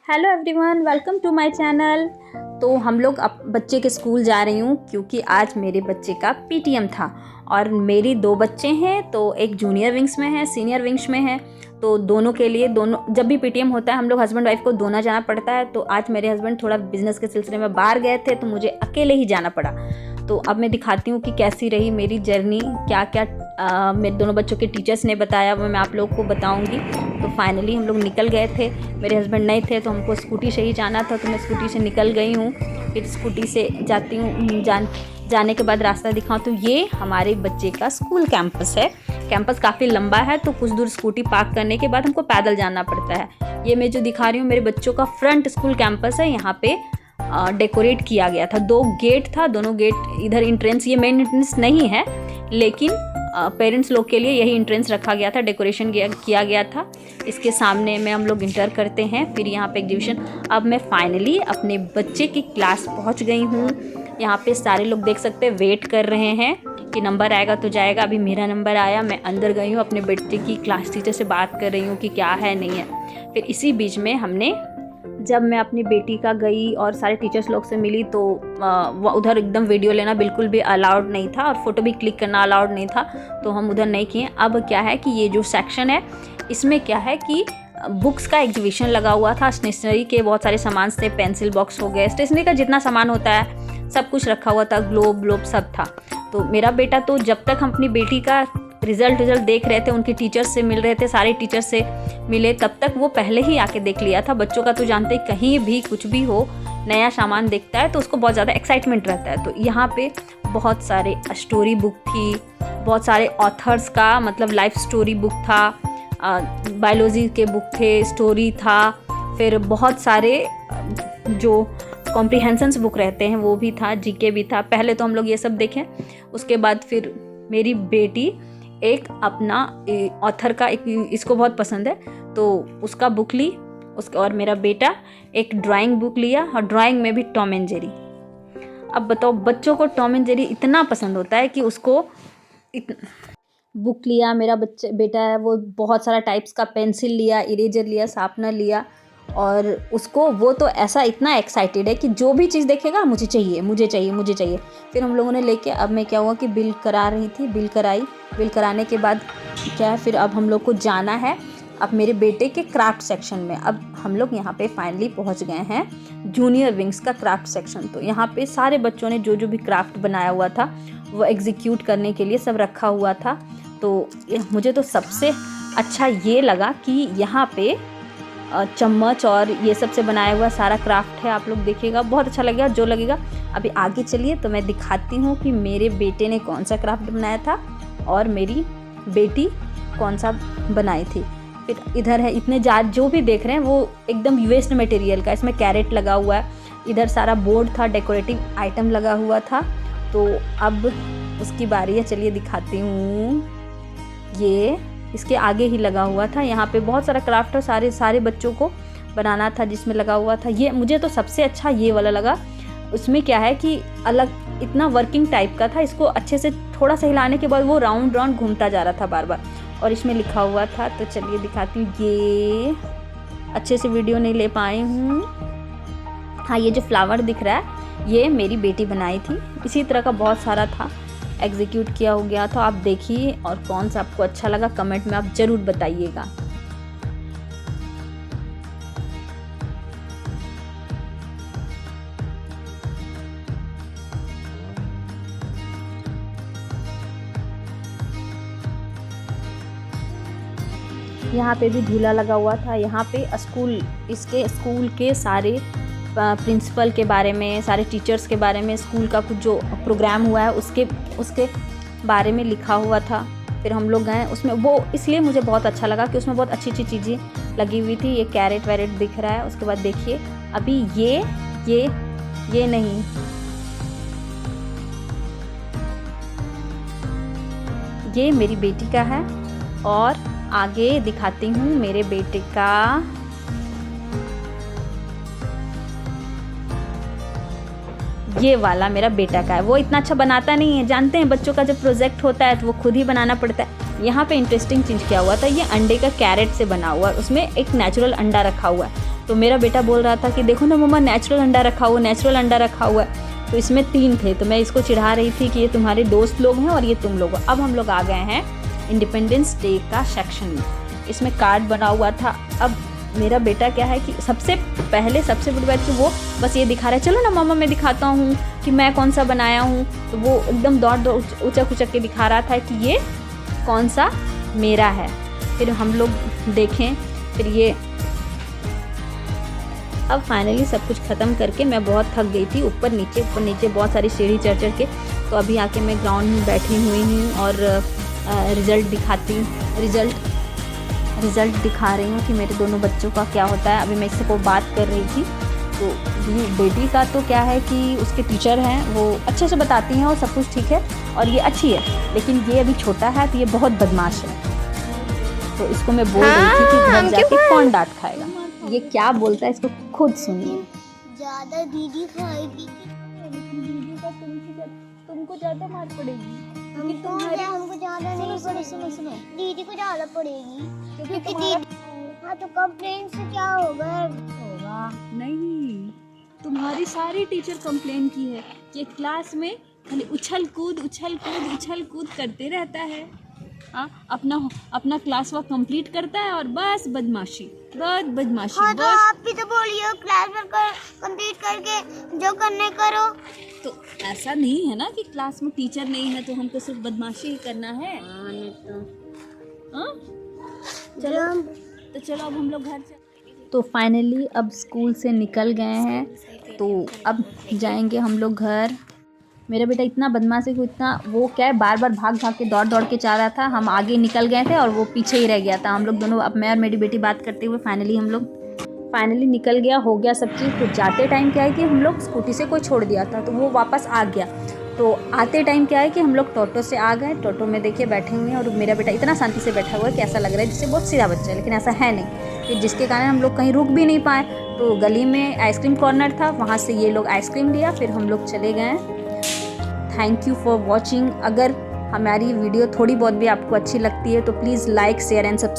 Hello everyone, welcome to my channel. तो हम लोग अब बच्चे के स्कूल जा रही हूँ क्योंकि आज मेरे बच्चे का पीटीएम था और मेरी दो बच्चे हैं, तो एक जूनियर विंग्स में है, सीनियर विंग्स में है। तो दोनों के लिए जब भी पीटीएम होता है हम लोग हस्बैंड वाइफ को दोनों जाना पड़ता है। तो आज मेरे हस्बैंड थोड़ा बिजनेस के सिलसिले में बाहर गए थे तो मुझे अकेले ही जाना पड़ा। तो अब मैं दिखाती हूँ कि कैसी रही मेरी जर्नी, क्या क्या मेरे दोनों बच्चों के टीचर्स ने बताया वो मैं आप लोग को बताऊँगी। तो फाइनली हम लोग निकल गए थे। मेरे हस्बैंड नहीं थे तो हमको स्कूटी से ही जाना था, तो मैं स्कूटी से निकल गई हूँ। फिर स्कूटी से जाती हूँ, जाने के बाद रास्ता दिखाऊँ तो ये हमारे बच्चे का स्कूल कैंपस है। कैंपस काफ़ी लंबा है तो कुछ दूर स्कूटी पार्क करने के बाद हमको पैदल जाना पड़ता है। ये मैं जो दिखा रही हूँ मेरे बच्चों का फ्रंट स्कूल कैंपस है। यहाँ पे डेकोरेट किया गया था, 2 गेट था, दोनों गेट इधर एंट्रेंस, ये मेन एंट्रेंस नहीं है लेकिन पेरेंट्स लोग के लिए यही एंट्रेंस रखा गया था, डेकोरेशन किया गया था। इसके सामने में हम लोग इंटर करते हैं। फिर यहाँ पे एग्जीबिशन। अब मैं फाइनली अपने बच्चे की क्लास पहुँच गई हूँ। यहाँ पे सारे लोग देख सकते हैं वेट कर रहे हैं कि नंबर आएगा तो जाएगा। अभी मेरा नंबर आया, मैं अंदर गई हूँ, अपने बच्चे की क्लास टीचर से बात कर रही हूँ कि क्या है नहीं है। फिर इसी बीच में जब मैं अपनी बेटी का गई और सारे टीचर्स लोग से मिली तो उधर एकदम वीडियो लेना बिल्कुल भी अलाउड नहीं था और फ़ोटो भी क्लिक करना अलाउड नहीं था, तो हम उधर नहीं किए। अब क्या है कि ये जो सेक्शन है इसमें क्या है कि बुक्स का एग्जीबिशन लगा हुआ था। स्टेशनरी के बहुत सारे सामान थे, पेंसिल बॉक्स हो गए, स्टेशनरी का जितना सामान होता है सब कुछ रखा हुआ था, ग्लोब सब था। तो मेरा बेटा तो जब तक हम अपनी बेटी का रिज़ल्ट देख रहे थे, उनके टीचर्स से मिल रहे थे, सारे टीचर्स से मिले, तब तक वो पहले ही आके देख लिया था। बच्चों का तो जानते ही कहीं भी कुछ भी हो, नया सामान देखता है तो उसको बहुत ज़्यादा एक्साइटमेंट रहता है। तो यहाँ पे बहुत सारे स्टोरी बुक थी, बहुत सारे ऑथर्स का मतलब लाइफ स्टोरी बुक था, बायोलॉजी के बुक थे, स्टोरी था, फिर बहुत सारे जो कॉम्प्रिहेंशंस बुक रहते हैं वो भी था, जीके भी था। पहले तो हम लोग ये सब देखें, उसके बाद फिर मेरी बेटी एक अपना ऑथर का एक इसको बहुत पसंद है तो उसका बुक ली, उसका, और मेरा बेटा एक ड्राइंग बुक लिया और ड्राइंग में भी टॉम एंड जेरी। अब बताओ बच्चों को टॉम एंड जेरी इतना पसंद होता है कि उसको बुक लिया। मेरा बेटा है वो बहुत सारा टाइप्स का पेंसिल लिया, इरेजर लिया, शार्पनर लिया और उसको वो तो ऐसा इतना एक्साइटेड है कि जो भी चीज़ देखेगा मुझे चाहिए मुझे चाहिए मुझे चाहिए। फिर हम लोगों ने लेके, अब मैं क्या हुआ कि बिल करा रही थी, बिल कराने के बाद क्या है, फिर अब हम लोग को जाना है अब मेरे बेटे के क्राफ्ट सेक्शन में। अब हम लोग यहाँ पे फाइनली पहुँच गए हैं जूनियर विंग्स का क्राफ्ट सेक्शन। तो यहाँ पे सारे बच्चों ने जो भी क्राफ्ट बनाया हुआ था वो एग्जीक्यूट करने के लिए सब रखा हुआ था। तो मुझे तो सबसे अच्छा ये लगा कि यहाँ पे चम्मच और ये सब से बनाया हुआ सारा क्राफ्ट है। आप लोग देखिएगा, बहुत अच्छा लगेगा जो लगेगा। अभी आगे चलिए तो मैं दिखाती हूँ कि मेरे बेटे ने कौन सा क्राफ्ट बनाया था और मेरी बेटी कौन सा बनाई थी। फिर इधर है, इतने जो भी देख रहे हैं वो एकदम वेस्ट मटेरियल का, इसमें कैरेट लगा हुआ है, इधर सारा बोर्ड था, डेकोरेटिव आइटम लगा हुआ था। तो अब उसकी बारी है, चलिए दिखाती हूँ। ये इसके आगे ही लगा हुआ था, यहाँ पे बहुत सारा क्राफ्ट और सारे बच्चों को बनाना था जिसमें लगा हुआ था। ये मुझे तो सबसे अच्छा ये वाला लगा। उसमें क्या है कि अलग इतना वर्किंग टाइप का था, इसको अच्छे से थोड़ा सा हिलाने के बाद वो राउंड घूमता जा रहा था बार बार, और इसमें लिखा हुआ था। तो चलिए दिखाती हूँ, ये अच्छे से वीडियो नहीं ले पाई हूँ। हाँ, ये जो फ्लावर दिख रहा है ये मेरी बेटी बनाई थी, इसी तरह का बहुत सारा था, एग्जीक्यूट किया हो गया था। आप देखिए और कौन सा आपको अच्छा लगा कमेंट में आप ज़रूर बताइएगा। यहाँ पे भी झूला लगा हुआ था। यहाँ पे इसके स्कूल के सारे प्रिंसिपल के बारे में, सारे टीचर्स के बारे में, स्कूल का कुछ जो प्रोग्राम हुआ है उसके बारे में लिखा हुआ था। फिर हम लोग गए उसमें, वो इसलिए मुझे बहुत अच्छा लगा कि उसमें बहुत अच्छी चीज़ें लगी हुई थी। ये कैरेट वैरेट दिख रहा है। उसके बाद देखिए अभी ये नहीं, ये मेरी बेटी का है। और आगे दिखाती हूँ मेरे बेटे का। ये वाला मेरा बेटा का है। वो इतना अच्छा बनाता नहीं है, जानते हैं बच्चों का जब प्रोजेक्ट होता है तो वो खुद ही बनाना पड़ता है। यहाँ पे इंटरेस्टिंग चीज़ क्या हुआ था, ये अंडे का कैरेट से बना हुआ है, उसमें एक नेचुरल अंडा रखा हुआ है। तो मेरा बेटा बोल रहा था कि देखो ना मम्मा नेचुरल अंडा रखा हुआ, नेचुरल अंडा रखा हुआ है। तो इसमें 3 थे, तो मैं इसको चिढ़ा रही थी कि ये तुम्हारे दोस्त लोग हैं और ये तुम लोग हो। अब हम लोग आ गए हैं इंडिपेंडेंस डे का सेक्शन में। इसमें कार्ड बना हुआ था। अब मेरा बेटा क्या है कि सबसे बड़ी बात कि वो बस ये दिखा रहा है, चलो ना मामा मैं दिखाता हूँ कि मैं कौन सा बनाया हूँ। तो वो एकदम दौड़ उचक के दिखा रहा था कि ये कौन सा मेरा है। फिर हम लोग देखें, फिर ये अब फाइनली सब कुछ ख़त्म करके मैं बहुत थक गई थी, ऊपर नीचे बहुत सारी सीढ़ी चढ़ के। तो अभी आके मैं ग्राउंड में बैठी हुई हूँ और रिज़ल्ट दिखा रही हूँ कि मेरे दोनों बच्चों का क्या होता है। अभी मैं इससे को बात कर रही थी। तो ये बेटी का तो क्या है कि उसके टीचर हैं, वो अच्छे से बताती हैं और सब कुछ ठीक है और ये अच्छी है। लेकिन ये अभी छोटा है तो ये बहुत बदमाश है। तो इसको मैं बोल रही थी कि घर जाके कौन डांट खाएगा। ये क्या बोलता है इसको खुद सुनिए। ज़्यादा दीदी खाएगी, दीदी का तुमको ज़्यादा मार पड़ेगी। हमको ज़्यादा नहीं पड़ेगी, सुनो दीदी को ज़्यादा पड़ेगी क्योंकि दीदी। हाँ तो कंप्लेन से क्या होगा नहीं, तुम्हारी सारी टीचर कंप्लेन की है कि क्लास में खाली उछल कूद करते रहता है। अपना क्लास वर्क कंप्लीट करता है और बस बदमाशी। हाँ तो आप भी तो बोलिए क्लास वर्क कंप्लीट करके जो करने करो। तो ऐसा नहीं है ना कि क्लास में टीचर नहीं है तो हमको सिर्फ बदमाशी ही करना है। चलो अब हम लोग घर चल। तो फाइनली अब स्कूल से निकल गए हैं, तो अब जाएंगे हम लोग घर। मेरा बेटा इतना बदमाशी को इतना वो क्या है, बार भाग के दौड़ के जा रहा था। हम आगे निकल गए थे और वो पीछे ही रह गया था। हम लोग दोनों, अब मैं और मेरी बेटी बात करते हुए फाइनली निकल गया, हो गया सब चीज़। तो जाते टाइम क्या है कि हम लोग स्कूटी से कोई छोड़ दिया था तो वो वापस आ गया। तो आते टाइम क्या है कि हम लोग टोटो से आ गए। टोटो में देखिए बैठे हुए हैं और मेरा बेटा इतना शांति से बैठा हुआ है कि ऐसा लग रहा है जैसे बहुत सीधा बच्चा है, लेकिन ऐसा है नहीं। फिर जिसके कारण हम लोग कहीं रुक भी नहीं पाए। तो गली में आइसक्रीम कॉर्नर था, वहाँ से ये लोग आइसक्रीम लिया, फिर हम लोग चले गए। Thank you for watching. अगर हमारी वीडियो थोड़ी बहुत भी आपको अच्छी लगती है तो please like share and subscribe.